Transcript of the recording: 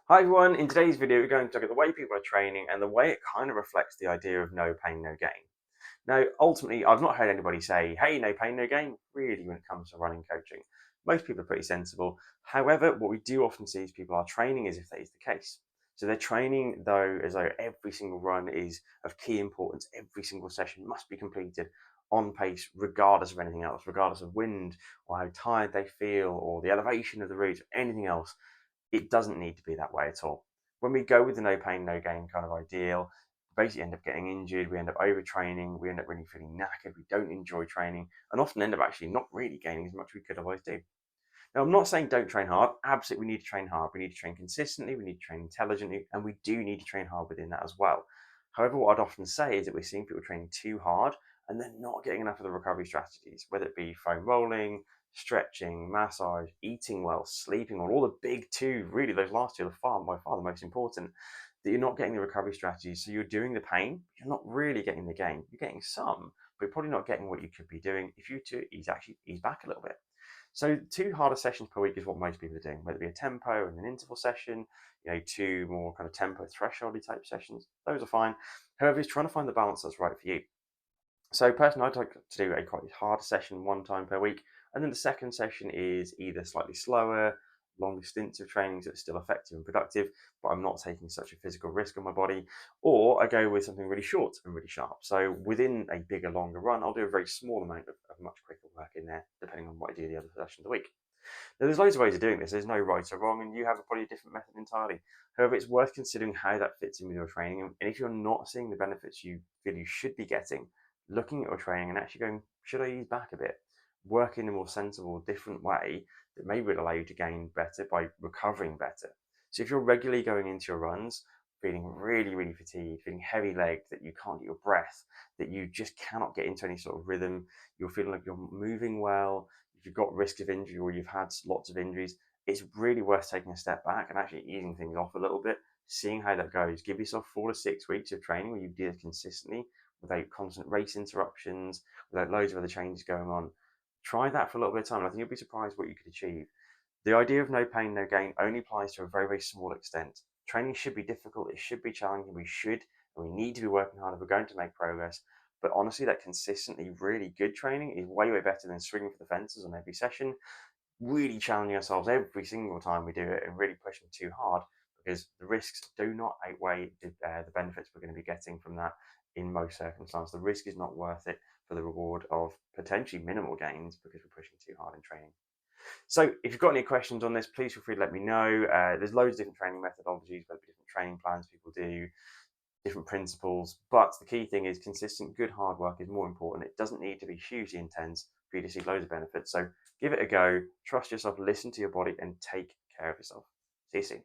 Hi everyone, in today's video we're going to look at the way people are training and the way it kind of reflects the idea of no pain, no gain. Now, ultimately, I've not heard anybody say, hey, no pain, no gain, really, when it comes to running coaching. Most people are pretty sensible. However, what we do often see is people are training as if that is the case. So they're training though as though every single run is of key importance, every single session must be completed on pace, regardless of anything else, regardless of wind or how tired they feel or the elevation of the route or anything else. It doesn't need to be that way at all. When we go with the no pain, no gain kind of ideal, we basically end up getting injured, we end up overtraining, we end up really feeling knackered, we don't enjoy training, and often end up actually not really gaining as much as we could otherwise do. Now, I'm not saying don't train hard. Absolutely, we need to train hard. We need to train consistently. We need to train intelligently, and we do need to train hard within that as well. However, what I'd often say is that we're seeing people training too hard and then not getting enough of the recovery strategies, whether it be foam rolling, stretching, massage, eating well, sleeping well, all the big two. Really, those last two are by far the most important. That you're not getting the recovery strategies, so you're doing the pain. You're not really getting the gain. You're getting some, but you're probably not getting what you could be doing if you to ease back a little bit. So two harder sessions per week is what most people are doing, whether it be a tempo and an interval session, two more kind of tempo thresholdy type sessions. Those are fine. However, it's trying to find the balance that's right for you. So personally, I'd like to do a quite hard session one time per week, and then the second session is either slightly slower, longer stints of training that's still effective and productive, but I'm not taking such a physical risk on my body, or I go with something really short and really sharp. So within a bigger, longer run, I'll do a very small amount of much quicker work in there, depending on what I do the other sessions of the week. Now, there's loads of ways of doing this. There's no right or wrong, and you have probably a different method entirely. However, it's worth considering how that fits in with your training. And if you're not seeing the benefits you feel you should be getting, looking at your training and actually going, should I ease back a bit? Work in a more sensible, different way that maybe will allow you to gain better by recovering better. So if you're regularly going into your runs, feeling really, really fatigued, feeling heavy legged, that you can't get your breath, that you just cannot get into any sort of rhythm, you're feeling like you're moving well, if you've got risk of injury or you've had lots of injuries, it's really worth taking a step back and actually easing things off a little bit, seeing how that goes. Give yourself 4 to 6 weeks of training where you do it consistently without constant race interruptions, without loads of other changes going on. Try that for a little bit of time. I think you'll be surprised what you could achieve. The idea of no pain, no gain only applies to a very, very small extent. Training should be difficult, it should be challenging, we should and we need to be working hard if we're going to make progress. But honestly, that consistently really good training is way, way better than swinging for the fences on every session, really challenging ourselves every single time we do it and really pushing too hard because the risks do not outweigh the benefits we're going to be getting from that in most circumstances. The risk is not worth it for the reward of potentially minimal gains because we're pushing too hard in training. So if you've got any questions on this, please feel free to let me know. There's loads of different training methodologies, whether different training plans people do, different principles. But the key thing is consistent, good hard work is more important. It doesn't need to be hugely intense for you to see loads of benefits. So give it a go, trust yourself, listen to your body, and take care of yourself. See you soon.